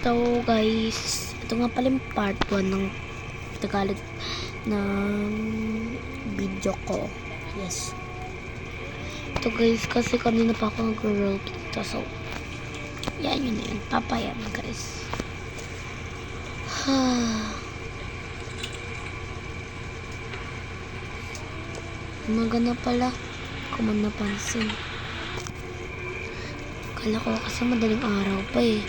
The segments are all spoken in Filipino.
So guys, ito nga pala yung part 1 ng Tagalog ng video ko. Yes. Ito guys, kasi kanina pa ako nag-roleplay dito. So, yan yun na yun. Papayan guys. Maganda pala. Kung man napansin. Kala ko kasi madaling araw pa eh.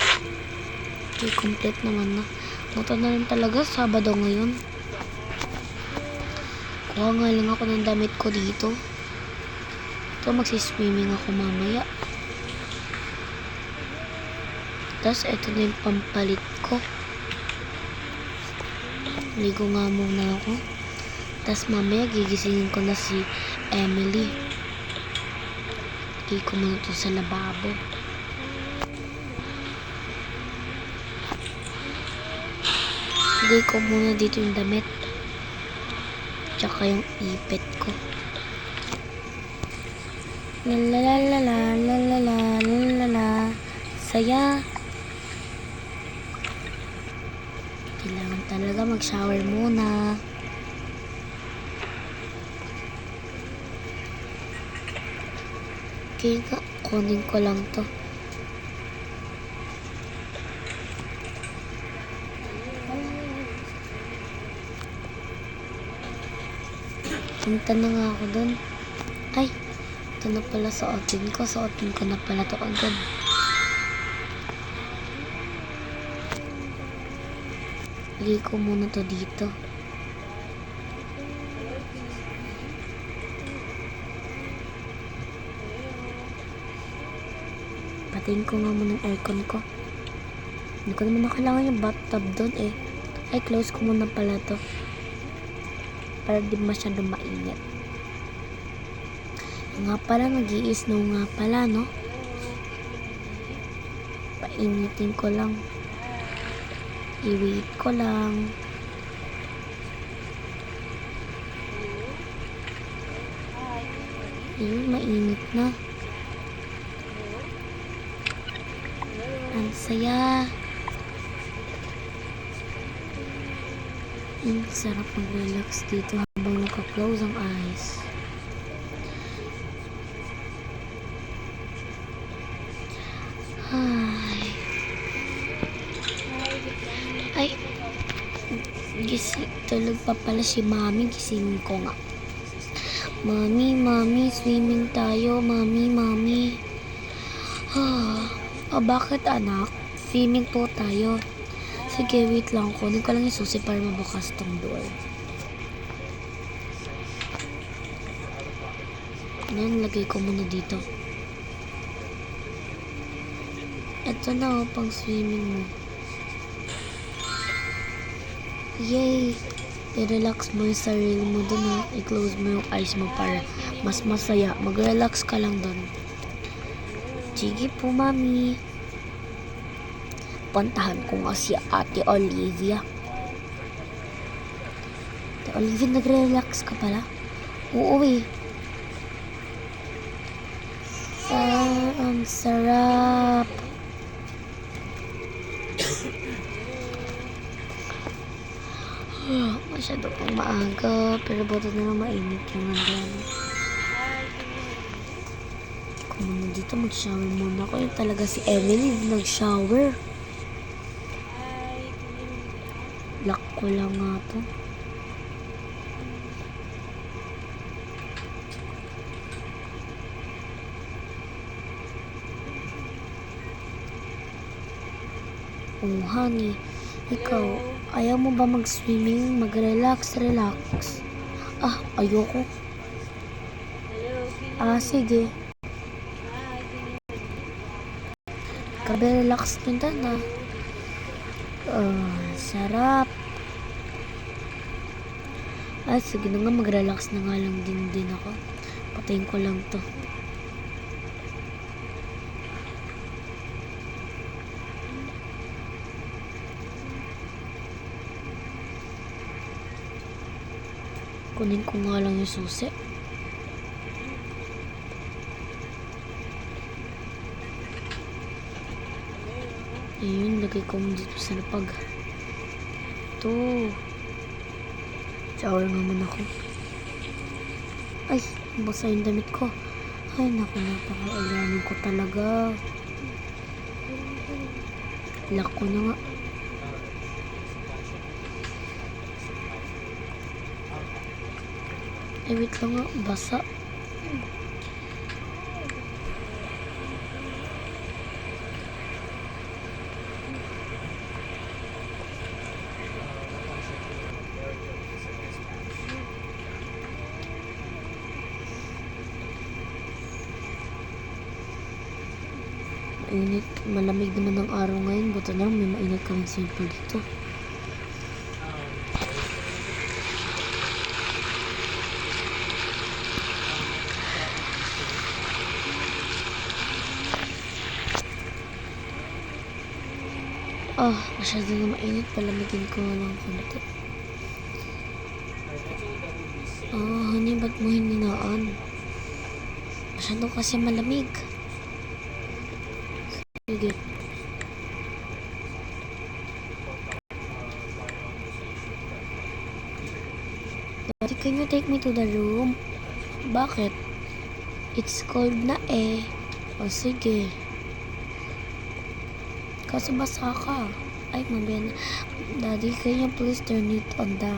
Okay, complete naman na. Muta na rin talaga, Sabado ngayon. Kuha nga lang ako ng damit ko dito. Ito, magsiswimming ako mamaya. Tapos, ito na yung pampalit ko. Ligo nga muna ako. Tapos, mamaya gigisingin ko na si Emily. Lagay ko muna ito sa lababo. Lagay ko muna dito yung damit. Tsaka yung ipit ko. Lalalala. Saya. Kailangan talaga mag-shower muna. Okay, kunin ko lang to. Punta na nga ako dun. Ay, ito na pala suotin ko. Suotin ko na pala to agad. Lagay ko muna to dito. Patayin ko nga muna ng aircon ko. Hindi ko naman nakailangan yung bathtub doon eh. Ay, close ko muna pala to. Para di masyadong mainit. Nga pala, nag-i-snow nga pala, no? Painitin ko lang. I-wait ko lang. Ayun, mainit na. Ang saya. Ang sarap mag-relax dito habang naka-close ang eyes. Ay, tulog pa pala si Mami. Gisingin ko nga. Mami, swimming tayo. Mami. Bakit anak? Swimming po tayo. Sige, wait lang. Kunin ko lang yung susi para mabukas tong door. Yan, lagay ko muna dito. Ito na pang swimming mo. Yay! I-relax mo yung sarili mo dun ha. I-close mo yung eyes mo para mas masaya. Mag-relax ka lang dun. Sige po, Mami. Puntahan ko nga si Ate Olivia. Ate Olivia, nagre-relax ka pala? Oo eh. Ang sarap. Masyado pang maaga, pero buto na lang mainit yung nandyan. Kung muna dito, mag-shower muna ako. Yung talaga si Emily, nag-shower. Lock ko lang nga to. Oh, honey. Ikaw, ayaw mo ba mag-swimming? Mag-relax? Ayoko. Sige. Kabe-relax din na. Sarap. Sige na nga, mag-relax na nga lang din ako. Patayin ko lang to. Kunin ko nga lang yung susi. Ayun, lagay ko dito sa lapag. Ito. Shower nga muna ako. Ay, basa yung damit ko. Ay, naku, napaka-alamin ko talaga. Lock ko na nga. Ay, wait lang nga. Basa. Mainit. Malamig naman ang araw ngayon. Buto na lang may mainit kaming simple dito. Masyado na mainit. Palamigin ko na lang konti. Honey, ba't mo hininaan? Masyado kasi malamig. Sige. Daddy, can you take me to the room? Bakit? It's cold na eh. O sige. Kaso basa ka. Ay, mabaya na. Daddy, can you please turn it on the...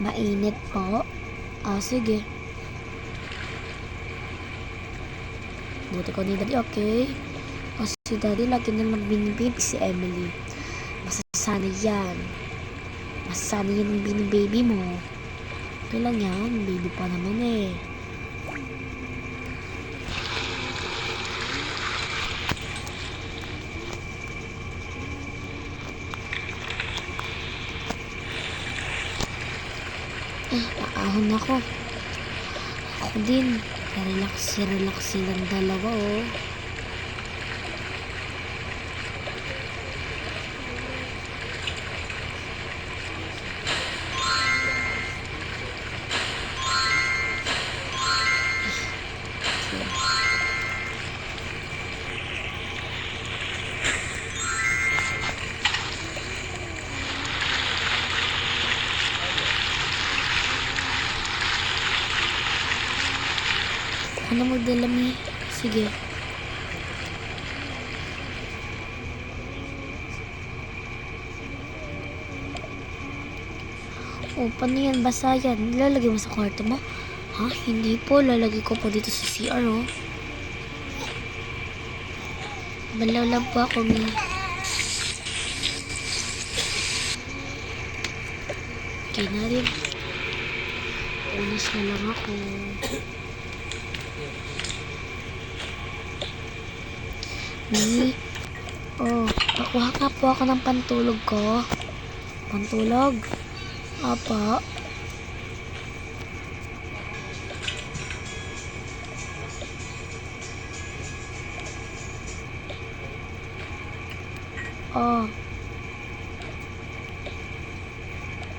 Mainit po? Sige. Buti ko ni Daddy, okay? Si Daddy lagi na lang binibaby si Emily. Masasanay yan. Masasanay yan ang binibaby mo. Okay lang yan. Baby pa naman eh. Naahon ako. Ako din. Relax silang dalawa oh. Ano magdalami? Sige. Paano yan? Basa yan. Lalagay mo sa kwarto mo? Ha? Hindi po. Lalagay ko po dito sa CR, oh. Balaw lang po ako, Mi. Okay na rin. Unis na lang ako. Mi, pakuha nga po ako ng pantulog ko. Pantulog? Apa?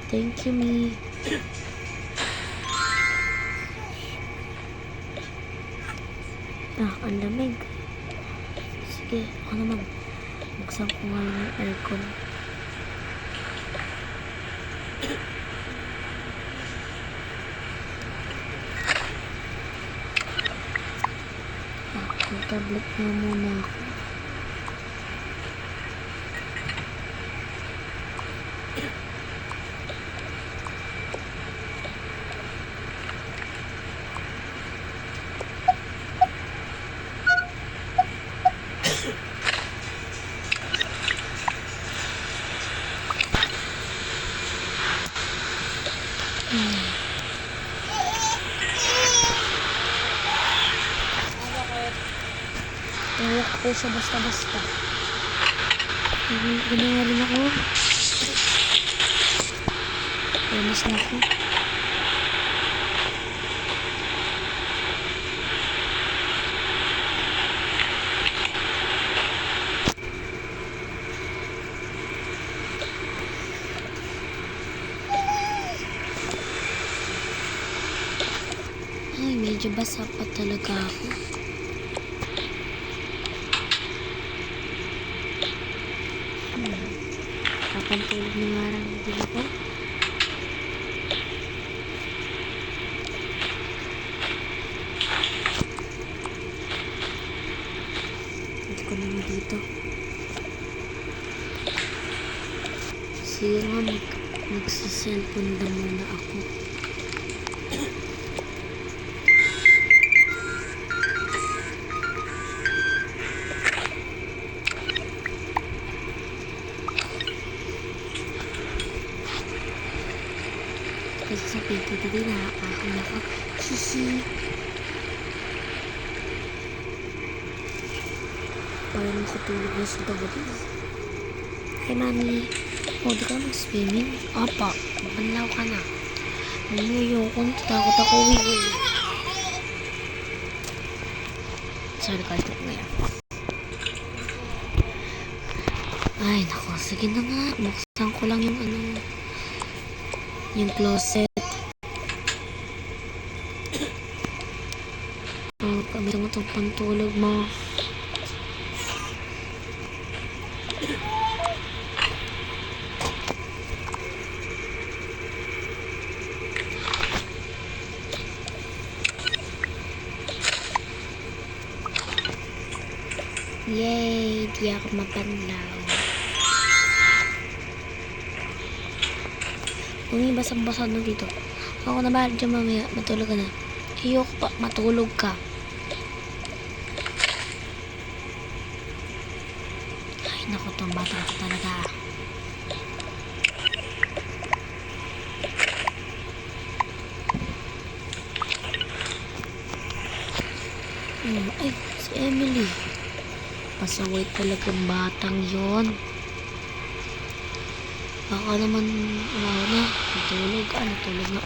Thank you, Mi. Ang lamig. Sige, ako naman. Buksan ko nga lang yung aircon. Tablet na muna ako. Iyak po siya basta-basta. Ginawa rin ako. Panis na ako. Ay, medyo basa pa talaga ako. pantulog na nga lang din ako. Hindi ko naman dito. Sige nga, nagsa-cellphone na muna ako. Kasi sa pinto tadi nakakahon ako. Hihi. Parang nakatulog na sa gabi. Hi, Mami. Oh, di ka na mag-swimming? Apa, mabanlaw ka na. Ayoko, takot ako. Sorry, kahit na yan. Ay, nako. Sige na nga. Buksan ko lang yung yung closet. Oh, kami mo itong pantulog mo. Yay! Di ako mapanlaw. Kung basang-basa na dito. Ako na bahala dyan mamaya. Matulog ka na. Ayoko pa. Matulog ka. Ay, naku. Itong bata ko talaga. Ay, si Emily. Pasaway talagang batang yon. Baka naman, na, natulog na.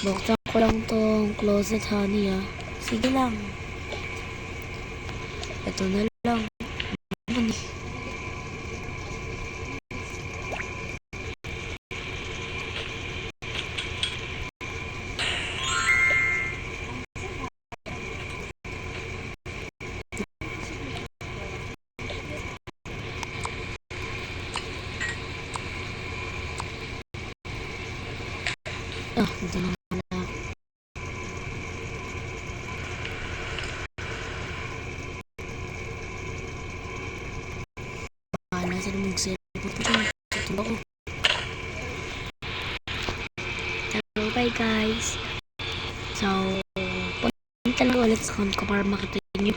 Buksan ko lang tong closet, honey, ah. Sige lang. Ito na lang. Naman, eh. Ito na lang. Bahala sila mag-cellphone. Tutulog ko. So, bye guys. So, punta lang ulit sa account ko para makita niyo